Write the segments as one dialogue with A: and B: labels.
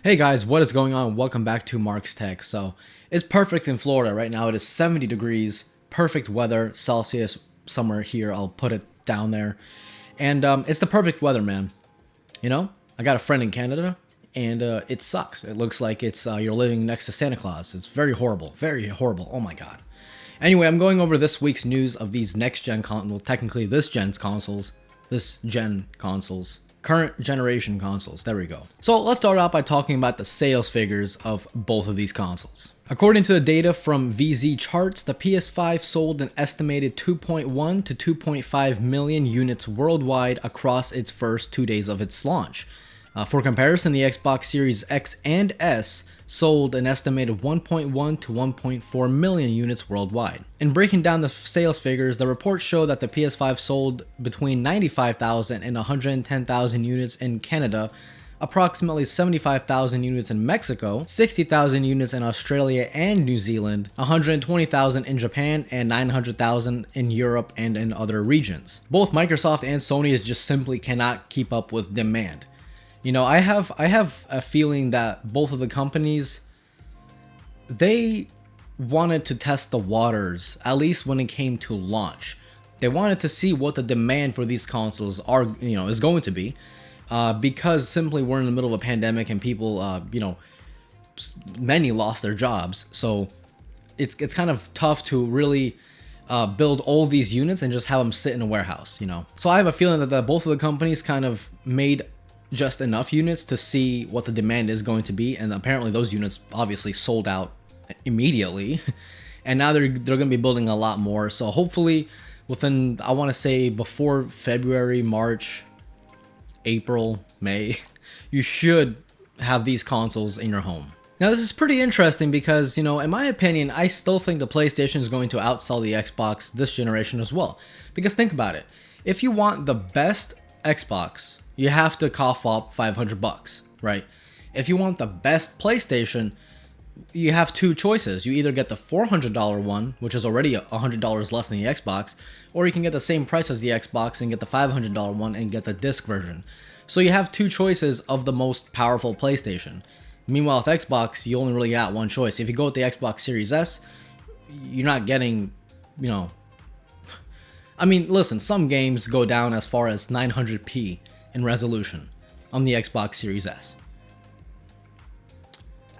A: Hey guys, what is going on? Welcome back to Mark's Tech. So it's perfect in Florida right now. It is 70 degrees, perfect weather, Celsius somewhere here. I'll put it down there. And it's the perfect weather, man. I got a friend in Canada, and it sucks. It looks like it's you're living next to Santa Claus. It's very horrible, very horrible. Oh my god. Anyway, I'm going over this week's news of these next-gen well, technically this gen consoles, current generation consoles. There we go. So let's start out by talking about the sales figures of both of these consoles. According to the data from VZ Charts, the PS5 sold an estimated 2.1 to 2.5 million units worldwide across its first 2 days of its launch. For comparison, the Xbox Series X and S sold an estimated 1.1 to 1.4 million units worldwide. In breaking down the sales figures, the reports show that the PS5 sold between 95,000 and 110,000 units in Canada, approximately 75,000 units in Mexico, 60,000 units in Australia and New Zealand, 120,000 in Japan, and 900,000 in Europe and in other regions. Both Microsoft and Sony just simply cannot keep up with demand. I have a feeling that both of the companies, they wanted to test the waters, at least when it came to launch. They wanted to see what the demand for these consoles is going to be, because simply we're in the middle of a pandemic and people, many lost their jobs. So it's kind of tough to really build all these units and just have them sit in a warehouse, So I have a feeling that both of the companies kind of made just enough units to see what the demand is going to be, and apparently those units obviously sold out immediately, and now they're going to be building a lot more. So hopefully within, I want to say before February, March, April, May, you should have these consoles in your home. Now this is pretty interesting because, in my opinion, I still think the PlayStation is going to outsell the Xbox this generation as well. Because think about it, if you want the best Xbox, you have to cough up $500, right? If you want the best PlayStation, you have two choices. You either get the $400 one, which is already $100 less than the Xbox, or you can get the same price as the Xbox and get the $500 one and get the disc version. So you have two choices of the most powerful PlayStation. Meanwhile, with Xbox, you only really got one choice. If you go with the Xbox Series S, you're not getting, I mean, listen, some games go down as far as 900p in resolution on the Xbox Series S.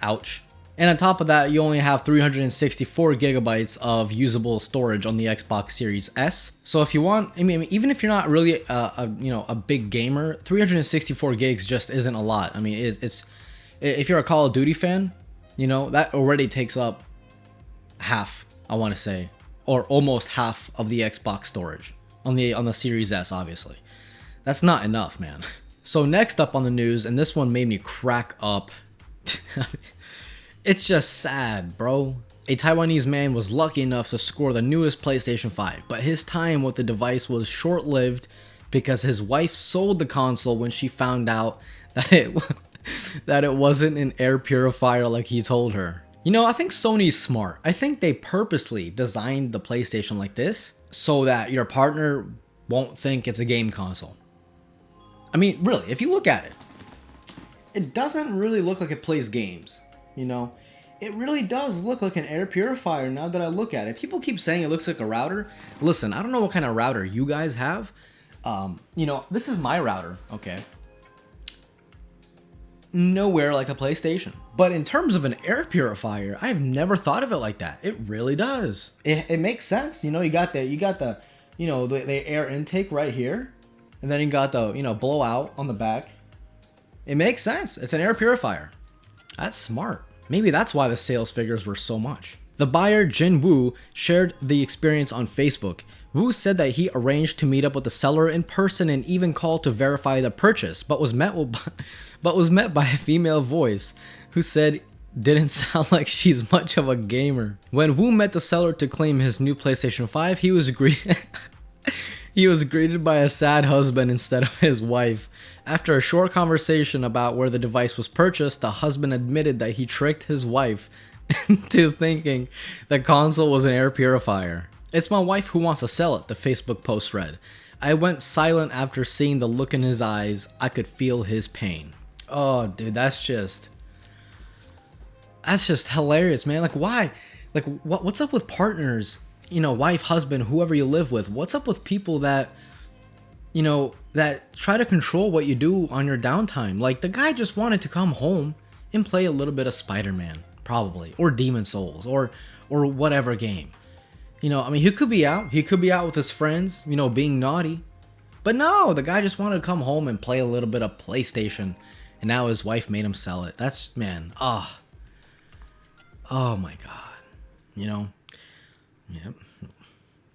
A: Ouch. And on top of that, you only have 364 gigabytes of usable storage on the Xbox Series S. So if you want, even if you're not really a big gamer, 364 gigs just isn't a lot. It's if you're a Call of Duty fan, that already takes up half, I want to say, or almost half of the Xbox storage on the Series S, obviously. That's not enough, man. So next up on the news, and this one made me crack up. It's just sad, bro. A Taiwanese man was lucky enough to score the newest PlayStation 5, but his time with the device was short-lived because his wife sold the console when she found out that it wasn't an air purifier like he told her. I think Sony's smart. I think they purposely designed the PlayStation like this so that your partner won't think it's a game console. Really, if you look at it, it doesn't really look like it plays games, It really does look like an air purifier now that I look at it. People keep saying it looks like a router. Listen, I don't know what kind of router you guys have. This is my router, okay? Nowhere like a PlayStation. But in terms of an air purifier, I've never thought of it like that. It really does. It makes sense. You got the air intake right here. And then you got the, blowout on the back. It makes sense. It's an air purifier. That's smart. Maybe that's why the sales figures were so much. The buyer, Jin Wu, shared the experience on Facebook. Wu said that he arranged to meet up with the seller in person and even called to verify the purchase, but was met by a female voice who said didn't sound like she's much of a gamer. When Wu met the seller to claim his new PlayStation 5, he was greeted by a sad husband instead of his wife. After a short conversation about where the device was purchased, the husband admitted that he tricked his wife into thinking the console was an air purifier. "It's my wife who wants to sell it," the Facebook post read. "I went silent after seeing the look in his eyes. I could feel his pain." Oh, dude, that's just... That's just hilarious, man. Like, why? Like, what's up with partners? You know, wife, husband, whoever you live with. What's up with people that, you know, that try to control what you do on your downtime? Like, the guy just wanted to come home and play a little bit of Spider-Man, probably, or Demon Souls, or whatever game. You know, I mean, he could be out. He could be out with his friends, you know, being naughty. But no, the guy just wanted to come home and play a little bit of PlayStation, and now his wife made him sell it. That's, man, oh my god. You know, yeah,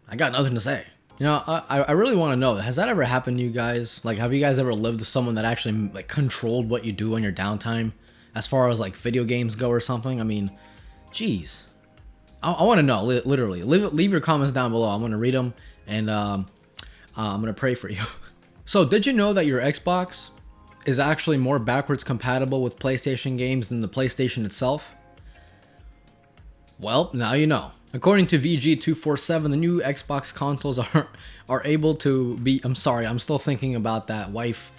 A: I got nothing to say. You know, I really want to know, has that ever happened to you guys? Like, have you guys ever lived with someone that actually like controlled what you do on your downtime, as far as like video games go or something? I mean, geez, I want to know. Literally, leave your comments down below. I'm gonna read them, and I'm gonna pray for you. So, did you know that your Xbox is actually more backwards compatible with PlayStation games than the PlayStation itself? Well, now you know. According to VG247, the new Xbox consoles are able to be... I'm sorry, I'm still thinking about that wife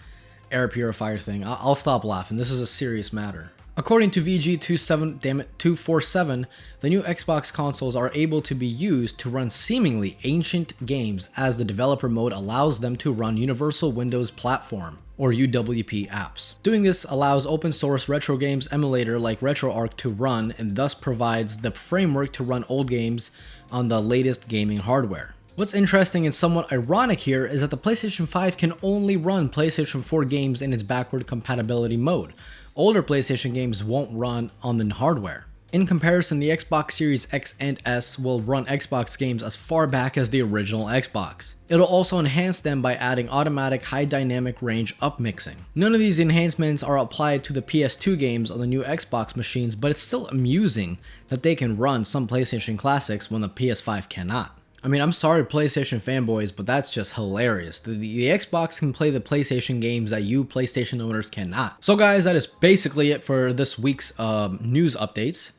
A: air purifier thing. I'll stop laughing. This is a serious matter. According to VG247, the new Xbox consoles are able to be used to run seemingly ancient games, as the developer mode allows them to run Universal Windows Platform, or UWP apps. Doing this allows open source retro games emulator like RetroArch to run, and thus provides the framework to run old games on the latest gaming hardware. What's interesting and somewhat ironic here is that the PlayStation 5 can only run PlayStation 4 games in its backward compatibility mode. Older PlayStation games won't run on the hardware. In comparison, the Xbox Series X and S will run Xbox games as far back as the original Xbox. It'll also enhance them by adding automatic high dynamic range upmixing. None of these enhancements are applied to the PS2 games on the new Xbox machines, but it's still amusing that they can run some PlayStation classics when the PS5 cannot. I mean, I'm sorry PlayStation fanboys, but that's just hilarious. The Xbox can play the PlayStation games that you PlayStation owners cannot. So guys, that is basically it for this week's news updates.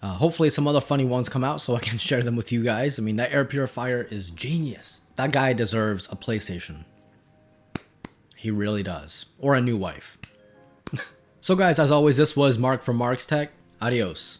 A: Hopefully some other funny ones come out so I can share them with you guys. I mean, that air purifier is genius. That guy deserves a PlayStation. He really does. Or a new wife. So guys, as always, this was Mark from Mark's Tech. Adios.